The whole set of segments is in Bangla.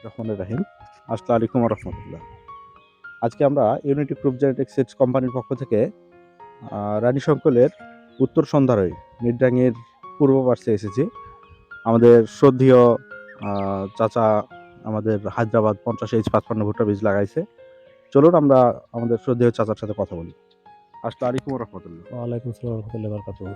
রহমানির রাহিম। আসসালামু আলাইকুম ওয়া রাহমাতুল্লাহ। আজকে আমরা ইউনিটি গ্রুপ জেনেটিক সিডস কোম্পানির পক্ষ থেকে রানী শঙ্কলের উত্তর সন্ধারই মিডডাঙ্গির পূর্ব পার্শ্বে এসেছি। আমাদের শ্রদ্ধেয় চাচা আমাদের হায়দ্রাবাদ 50H55 ভুট্টা বীজ লাগাইছে। চলুন আমরা আমাদের শ্রদ্ধেয় চাচার সাথে কথা বলি। আসসালামু আলাইকুম ওয়া রাহমাতুল্লাহ। ওয়ালাইকুম আসসালাম ওয়া রাহমাতুল্লাহি ওয়া বারাকাতুহু।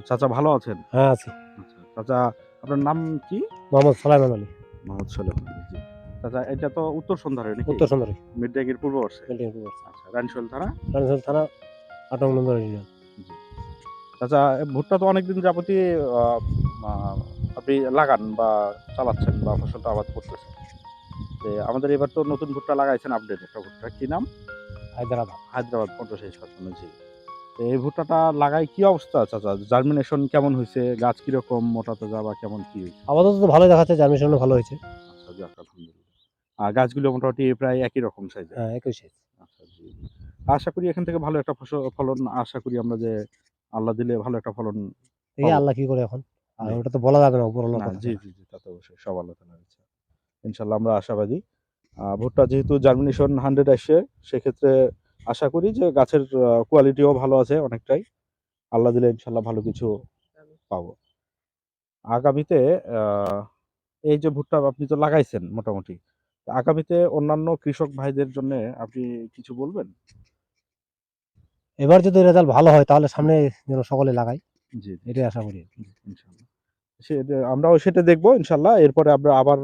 চাচা ভালো আছেন? হ্যাঁ, আছি। আচ্ছা, চাচা আপনার নাম কি? মোহাম্মদ সালাইমান আলী, মোহাম্মদ সোলেমান আলী। জি। চাচা এটা তো উত্তর সন্ধারই নাকি? উত্তর সুন্দরী, মিডডাঙ্গির পূর্ব পার্শ্বে? বিল্ডিং পূর্ব আচ্ছা, রানীশৈল থানা? রানীশৈল থানা, ৮ নম্বর ইউনিয়ন। জি। আচ্ছা, ভুট্টা তো অনেকদিন যাবতই আ আ আপনি লাগান বা চালাচ্ছেন বা ফসলটা আবাদ করতেছেন। আমাদের এবার তো নতুন ভুট্টা লাগাইছেন, আপডেট একটা ভুট্টা। কি নাম? হায়দ্রাবাদ। হায়দ্রাবাদ 50H55। জি। তো এই ভুট্টাটা লাগায় কি অবস্থা চাচা? জার্মিনেশন কেমন হইছে? গাছ কিরকম মোটা তাজা বা কেমন কি হইছে? আপাতত তো ভালোই দেখাচ্ছে, জার্মিনেশনও ভালো হয়েছে। আচ্ছা, যাক আলহামদুলিল্লাহ। গাছগুলো মোটামুটি প্রায় একই রকম সাইজের। হ্যাঁ, ২১ সাইজ। আচ্ছা, জি। আশা করি এখান থেকে ভালো একটা ফলন আশা করি আমরা যে আল্লাহ দিলে ভালো একটা ফলন দেখি পাবো। আল্লাহ কি করে এখন। আর জি। ওটা তো বলা যাবে না, উপরওয়ালার না, কথা জি, ছাড়া। জি, জি, তা তো অবশ্যই। সব আল্লাহ তাআলার ইচ্ছা। ইনশাআল্লাহ আমরা আশাবাদী। ভুট্টা যেহেতু জার্মিনেশন 100 আসছে, সেক্ষেত্রে আশা করি যে গাছের কোয়ালিটিও ভালো আছে অনেকটাই। আল্লাহ দিলে ইনশাআল্লাহ ভালো কিছু পাবো। আগামীতে আ এই যে ভুট্টা আপনি তো লাগাইছেন মোটামুটি। আগামীতে অন্যান্য কৃষক ভাইদের জন্যে আপনি কিছু বলবেন? এবার যদি রেজাল্ট ভালো হয় তাহলে হুম, সামনে যেন সকলে লাগায়, জি, জি, এটাই আশা করি। জি, ইনশাআল্লাহ। আমরাও সেটা দেখবো ইনশাআল্লাহ। এরপরে আমরা আবার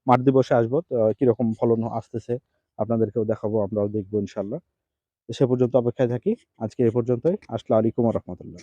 মাঠ দিবসে আসবো। কিরকম ফলন আসতেছে আপনাদেরকেও দেখাবো, আমরাও দেখবো ইনশাআল্লাহ। তো সে পর্যন্ত অপেক্ষায় থাকি। আজকে এ পর্যন্তই। আসসালামু আলাইকুম ওয়া রাহমাতুল্লাহ।